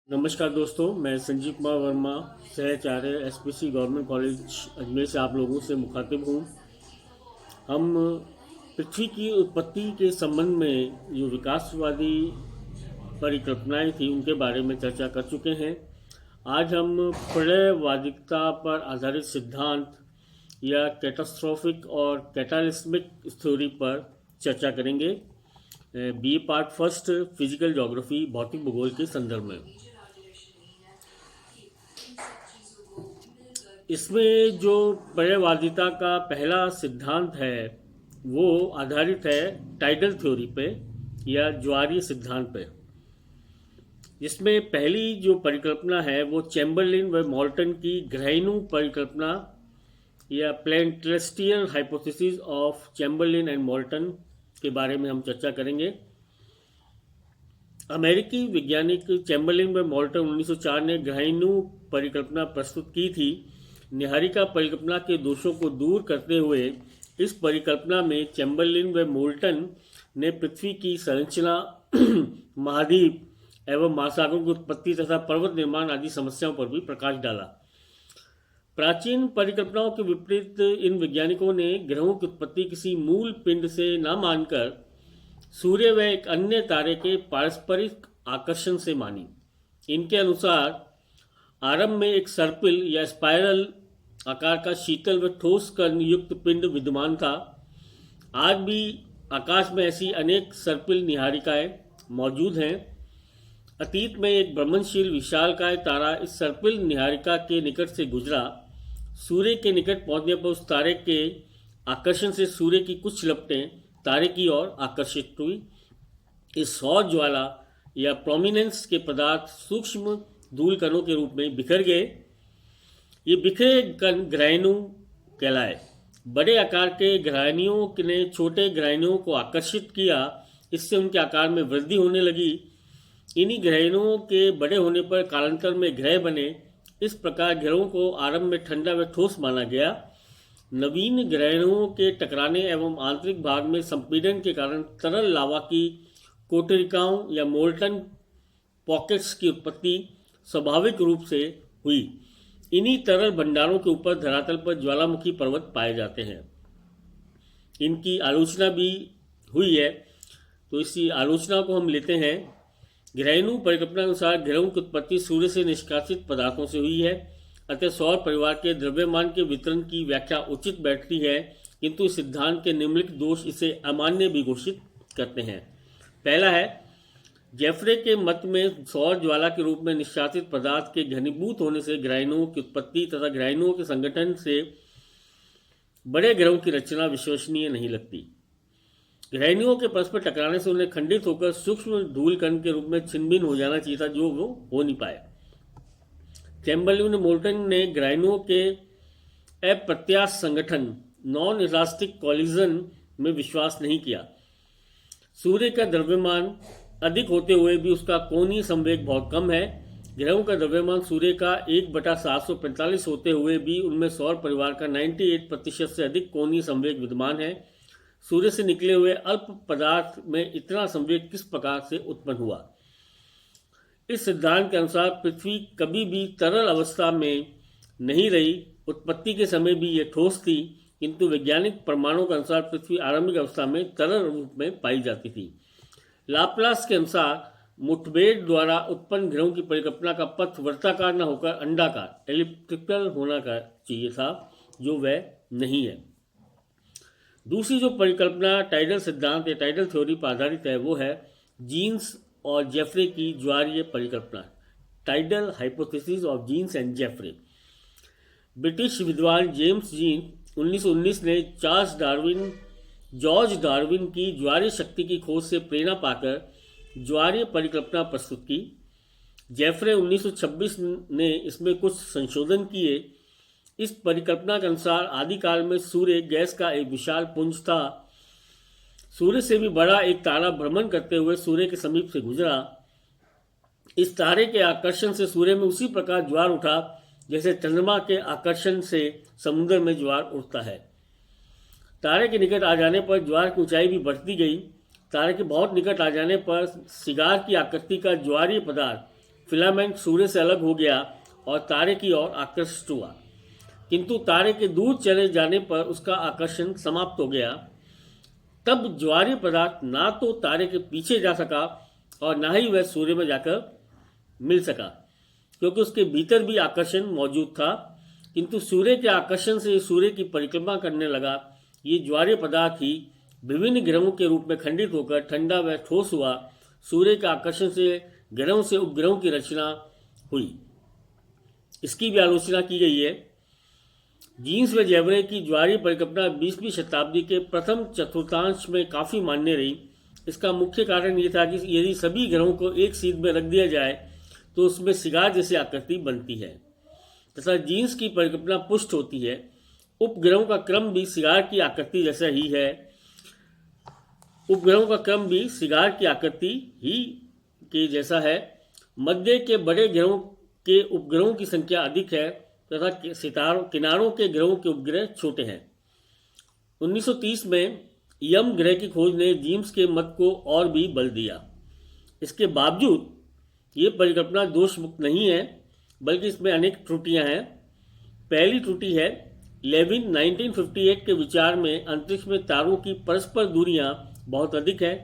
नमस्कार दोस्तों, मैं संजीव कुमार वर्मा, सहचार्य एसपीसी गवर्नमेंट कॉलेज अजमेर से आप लोगों से मुखातिब हूँ। हम पृथ्वी की उत्पत्ति के संबंध में जो विकासवादी परिकल्पनाएं थी उनके बारे में चर्चा कर चुके हैं। आज हम प्रलयवादिकता पर आधारित सिद्धांत या कैटास्ट्रोफिक और कैटालिस्मिक थ्योरी पर चर्चा करेंगे। B part first, physical geography, भौतिक भूगोल के संदर्भ में। इसमें जो पर्यायवादिता का पहला सिद्धांत है वो आधारित है टाइडल थ्योरी पे या ज्वारीय सिद्धांत पे, जिसमें पहली जो परिकल्पना है वो चैम्बरलिन व मॉल्टन की ग्रहणु परिकल्पना या planetary hypothesis of Chamberlin and Moulton के बारे में हम चर्चा करेंगे। अमेरिकी वैज्ञानिक चैम्बरलिन व मॉल्टन 1904 ने ग्रहणु परिकल्पना प्रस्तुत की थी। निहारिका परिकल्पना के दोषों को दूर करते हुए इस परिकल्पना में चैम्बरलिन व मोल्टन ने पृथ्वी की संरचना, महाद्वीप एवं महासागरों की उत्पत्ति तथा पर्वत निर्माण आदि समस्याओं पर भी प्रकाश डाला। प्राचीन परिकल्पनाओं के विपरीत इन वैज्ञानिकों ने ग्रहों की उत्पत्ति किसी मूल पिंड से न मानकर सूर्य व एक अन्य तारे के पारस्परिक आकर्षण से मानी। इनके अनुसार आरंभ में एक सर्पिल या स्पाइरल आकार का शीतल व ठोस कण युक्त पिंड विद्यमान था। आज भी आकाश में ऐसी अनेक सर्पिल निहारिकाएं मौजूद हैं। अतीत में एक भ्रमणशील विशालकाय तारा इस सर्पिल निहारिका के निकट से गुजरा। सूर्य के निकट पहुंचने पर उस तारे के आकर्षण से सूर्य की कुछ लपटें तारे की ओर आकर्षित हुई। इस सौर ज्वाला या प्रोमिनेंस के पदार्थ सूक्ष्म धूल कणों के रूप में बिखर गए। ये बिखरे कण ग्रहणु कहलाए। बड़े आकार के ग्रहणियों ने छोटे ग्रहणियों को आकर्षित किया, इससे उनके आकार में वृद्धि होने लगी। इन्हीं ग्रहणियों के बड़े होने पर कालांतर में ग्रह बने। इस प्रकार ग्रहों को आरंभ में ठंडा व ठोस माना गया। नवीन ग्रहणों के टकराने एवं आंतरिक भाग में संपीड़न के कारण तरल लावा की कोटरिकाओं या मोल्टन पॉकेट्स की उत्पत्ति स्वाभाविक रूप से हुई। इन्हीं तरल भंडारों के ऊपर धरातल पर ज्वालामुखी पर्वत पाए जाते हैं। इनकी आलोचना भी हुई है, तो इसी आलोचना को हम लेते हैं। ग्रहणु परिकल्पना अनुसार ग्रहों की उत्पत्ति सूर्य से निष्कासित पदार्थों से हुई है, अतः सौर परिवार के द्रव्यमान के वितरण की व्याख्या उचित बैठती है, किंतु इस सिद्धांत के निम्नलिखित दोष इसे अमान्य भी घोषित करते हैं। पहला है, जेफ्रे के मत में सौर ज्वाला के रूप में निष्कासित पदार्थ के घनीभूत होने से ग्रहणुओं की उत्पत्ति तथा ग्रहणुओं के संगठन से बड़े ग्रहों की रचना विश्वसनीय नहीं लगती। ग्रहणुओं के परस्पर टकराने से उन्हें खंडित होकर सूक्ष्म धूल कण के रूप में छिन्न-भिन्न हो जाना चाहिए था, जो वो हो नहीं पाए। चैम्बरलिन मोल्टन ने ग्रहणुओं के अप्रत्याश संगठन, नॉन इलास्टिक कॉलिजन में विश्वास नहीं किया। सूर्य का द्रव्यमान अधिक होते हुए भी उसका कोणीय संवेग बहुत कम है। ग्रहों का द्रव्यमान सूर्य का 1/745 होते हुए भी उनमें सौर परिवार का 98% से अधिक कोणीय संवेग विद्यमान है। सूर्य से निकले हुए अल्प पदार्थ में इतना संवेग किस प्रकार से उत्पन्न हुआ? इस सिद्धांत के अनुसार पृथ्वी कभी भी तरल अवस्था में नहीं रही। उत्पत्ति के समय भी ये ठोस थी, किंतु वैज्ञानिक प्रमाणों के अनुसार पृथ्वी आरंभिक अवस्था में तरल रूप में पाई जाती थी। लाप्लास के अनुसार मुठभेड़ द्वारा उत्पन्न ग्रहों की परिकल्पना का पथ वृत्ताकार न होकर अंडाकार, एलिप्टिकल होना चाहिए था, जो वह नहीं है। दूसरी जो परिकल्पना टाइडल सिद्धांत या टाइडल थ्योरी पर आधारित है वो है जीन्स और जेफ्रे की ज्वारीय परिकल्पना, tidal hypothesis of Jeans and Jeffreys. British विद्वान जेम्स जीन 1919 ने जॉर्ज डार्विन की ज्वारीय शक्ति की खोज से प्रेरणा पाकर ज्वारीय परिकल्पना प्रस्तुत की। जेफ्रे 1926 ने इसमें कुछ संशोधन किए। इस परिकल्पना के अनुसार आदिकाल में सूर्य गैस का एक विशाल पुंज था। सूर्य से भी बड़ा एक तारा भ्रमण करते हुए सूर्य के समीप से गुजरा। इस तारे के आकर्षण से सूर्य में उसी प्रकार ज्वार उठा जैसे चंद्रमा के आकर्षण से समुद्र में ज्वार उठता है। तारे के निकट आ जाने पर ज्वार की ऊंचाई भी बढ़ती गई। तारे के बहुत निकट आ जाने पर सिगार की आकृति का ज्वारीय पदार्थ फिलामेंट सूर्य से अलग हो गया और तारे की ओर आकर्षित हुआ, किंतु तारे के दूर चले जाने पर उसका आकर्षण समाप्त हो गया। तब ज्वारीय पदार्थ ना तो तारे के पीछे जा सका और ना ही वह सूर्य में जाकर मिल सका, क्योंकि उसके भीतर भी आकर्षण मौजूद था, किंतु सूर्य के आकर्षण से सूर्य की परिक्रमा करने लगा। ये ज्वारीय पदार्थ ही विभिन्न ग्रहों के रूप में खंडित होकर ठंडा व ठोस हुआ। सूर्य के आकर्षण से ग्रहों से उपग्रहों की रचना हुई। इसकी भी आलोचना की गई है। जीन्स व जेवरे की ज्वारीय परिकल्पना 20वीं शताब्दी के प्रथम चतुर्थांश में काफ़ी मान्य रही। इसका मुख्य कारण ये था कि यदि सभी ग्रहों को एक सीध में रख दिया जाए तो उसमें सिगार जैसी आकृति बनती है तथा जीन्स की परिकल्पना पुष्ट होती है। उपग्रहों का क्रम भी सिगार की आकृति जैसा ही है। उपग्रहों का क्रम भी सिगार की आकृति ही के जैसा है। मध्य के बड़े ग्रहों के उपग्रहों की संख्या अधिक है तथा सितारों किनारों के ग्रहों के उपग्रह छोटे हैं। 1930 में यम ग्रह की खोज ने जीन्स के मत को और भी बल दिया। इसके बावजूद ये परिकल्पना दोष मुक्त नहीं है, बल्कि इसमें अनेक त्रुटियां हैं। पहली त्रुटि है लेविन 1958 के विचार में अंतरिक्ष में तारों की परस्पर दूरियां बहुत अधिक है।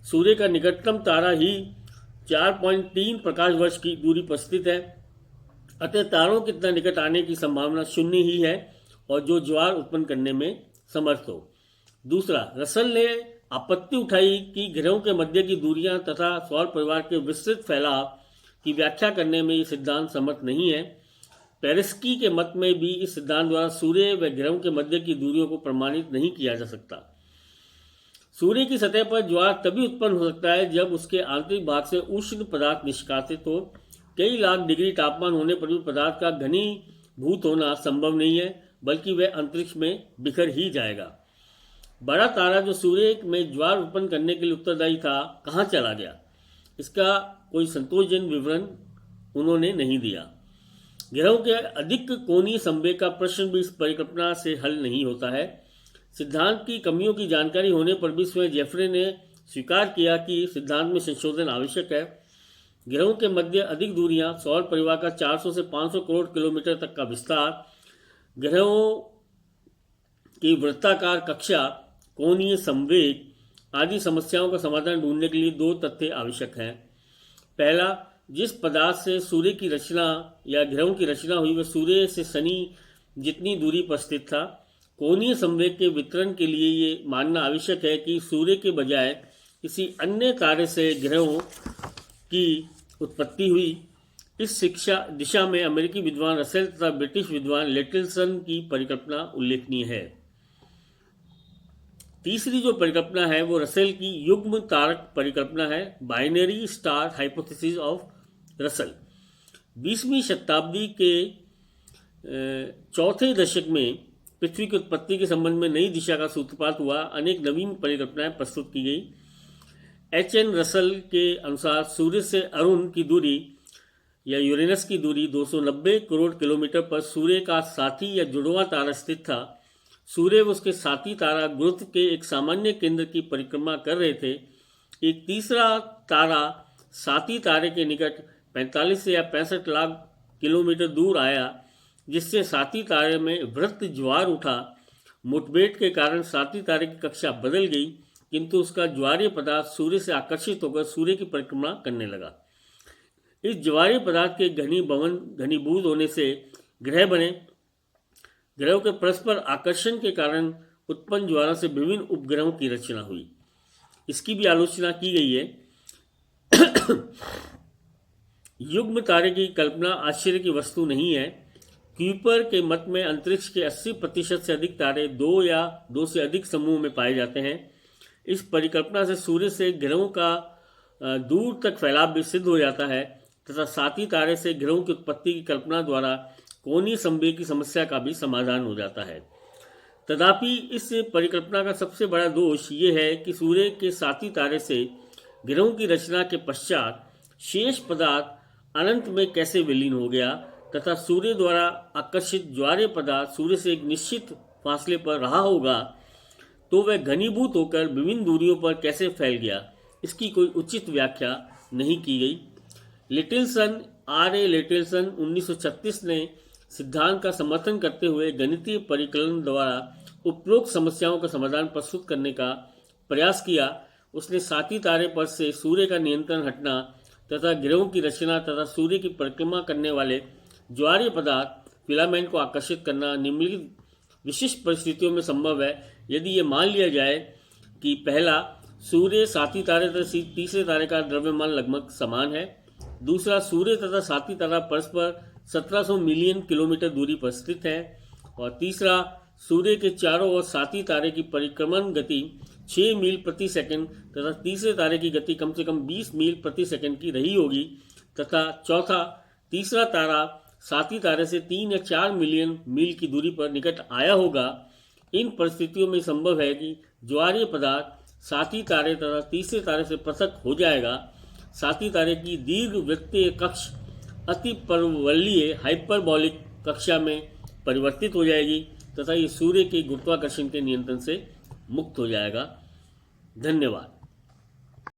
सूर्य का निकटतम तारा ही 4.3 प्रकाश वर्ष की दूरी पर स्थित है, अतः तारों के इतना निकट आने की संभावना शून्य ही है और जो ज्वार उत्पन्न करने में समर्थ हो। दूसरा, रसल ने आपत्ति उठाई कि ग्रहों के मध्य की दूरियां तथा सौर परिवार के विस्तृत फैलाव की व्याख्या करने में ये सिद्धांत समर्थ नहीं है। पेरेस्की के मत में भी इस सिद्धांत द्वारा सूर्य व ग्रहों के मध्य की दूरियों को प्रमाणित नहीं किया जा सकता। सूर्य की सतह पर ज्वार तभी उत्पन्न हो सकता है जब उसके आंतरिक भाग से उष्ण पदार्थ निष्कासित हो। कई लाख डिग्री तापमान होने पर भी पदार्थ का घनीभूत होना संभव नहीं है, बल्कि वह अंतरिक्ष में बिखर ही जाएगा। बड़ा तारा जो सूर्य में ज्वार उत्पन्न करने के लिए उत्तरदायी था, कहाँ चला गया? इसका कोई संतोषजनक विवरण उन्होंने नहीं दिया। ग्रहों के अधिक कोणीय संवेग का प्रश्न भी इस परिकल्पना से हल नहीं होता है। सिद्धांत की कमियों की जानकारी होने पर भी स्वयं जेफरे ने स्वीकार किया कि सिद्धांत में संशोधन आवश्यक है। ग्रहों के मध्य अधिक दूरियां, सौर परिवार का 400 से 500 करोड़ किलोमीटर तक का विस्तार, ग्रहों की वृत्ताकार कक्षा, कोणीय संवेग आदि समस्याओं का समाधान ढूंढने के लिए दो तथ्य आवश्यक हैं। पहला, जिस पदार्थ से सूर्य की रचना या ग्रहों की रचना हुई वह सूर्य से शनि जितनी दूरी पर स्थित था। कोणीय संवेग के वितरण के लिए ये मानना आवश्यक है कि सूर्य के बजाय किसी अन्य तारे से ग्रहों की उत्पत्ति हुई। इस दिशा में अमेरिकी विद्वान रसेल तथा ब्रिटिश विद्वान लिटिलसन की परिकल्पना उल्लेखनीय है। तीसरी जो परिकल्पना है वो रसेल की युग्म तारक परिकल्पना है, binary star hypothesis of Russell. 20वीं शताब्दी के चौथे दशक में पृथ्वी की उत्पत्ति के संबंध में नई दिशा का सूत्रपात हुआ। अनेक नवीन परिकल्पनाएं प्रस्तुत की गई। एच.एन. रसेल के अनुसार सूर्य से अरुण की दूरी या यूरेनस की दूरी 290 करोड़ किलोमीटर पर सूर्य का साथी या जुड़वा तारा स्थित था। सूर्य व उसके साथी तारा गुरुत्व के एक सामान्य केंद्र की परिक्रमा कर रहे थे। एक तीसरा तारा साथी तारे के निकट 45 से या 65 लाख किलोमीटर दूर आया, जिससे साथी तारे में वृत्त ज्वार उठा। मुठभेड़ के कारण साथी तारे की कक्षा बदल गई, किंतु उसका ज्वारीय पदार्थ सूर्य से आकर्षित होकर सूर्य की परिक्रमा करने लगा। इस ज्वारीय पदार्थ के घनीभूत होने से ग्रह बने। ग्रहों के परस्पर आकर्षण के कारण उत्पन्न ज्वाला से विभिन्न उपग्रहों की रचना हुई। इसकी भी आलोचना की गई है। युग्म तारे की कल्पना आश्चर्य की वस्तु नहीं है। क्यूपर के मत में अंतरिक्ष के 80% से अधिक तारे दो या दो से अधिक समूह में पाए जाते हैं। इस परिकल्पना से सूर्य से ग्रहों का दूर तक फैलाव भी सिद्ध हो जाता है तथा साथी तारे से ग्रहों की उत्पत्ति की कल्पना द्वारा कोणीय संवेग की समस्या का भी समाधान हो जाता है। तथापि इस परिकल्पना का सबसे बड़ा दोष ये है कि सूर्य के साथी तारे से ग्रहों की रचना के पश्चात शेष पदार्थ अनंत में कैसे विलीन हो गया तथा सूर्य द्वारा आकर्षित ज्वारीय पदार्थ सूर्य से एक निश्चित फासले पर रहा होगा तो वह घनीभूत होकर विभिन्न दूरियों पर कैसे फैल गया, इसकी कोई उचित व्याख्या नहीं की गई। लिटिलसन R.A. लिटिलसन 1936 ने सिद्धांत का समर्थन करते हुए गणितीय परिकलन द्वारा उपरोक्त समस्याओं का समाधान प्रस्तुत करने का प्रयास किया। उसने साथी तारे पर से सूर्य का नियंत्रण हटना तथा ग्रहों की रचना तथा सूर्य की परिक्रमा करने वाले ज्वारीय पदार्थ फिलामेंट को आकर्षित करना निम्नलिखित विशिष्ट परिस्थितियों में संभव है यदि ये मान लिया जाए कि पहला, सूर्य साथी तारे तथा तीसरे तारे का द्रव्यमान लगभग समान है। दूसरा, सूर्य तथा साथी तारा परस्पर 1700 मिलियन किलोमीटर दूरी पर स्थित है। और तीसरा, सूर्य के चारों ओर साथी तारे की परिक्रमण गति 6 मील प्रति सेकंड तथा तीसरे तारे की गति कम से कम 20 मील प्रति सेकंड की रही होगी। तथा चौथा, तीसरा तारा साथी तारे से 3 या 4 मिलियन मील की दूरी पर निकट आया होगा। इन परिस्थितियों में संभव है कि ज्वारीय पदार्थ साथी तारे तथा तीसरे तारे से पृथक हो जाएगा। साथी तारे की दीर्घवृत्तीय कक्ष अति परवलयीय हाइपरबॉलिक कक्षा में परिवर्तित हो जाएगी तथा ये सूर्य के गुरुत्वाकर्षण के नियंत्रण से मुक्त हो जाएगा। धन्यवाद।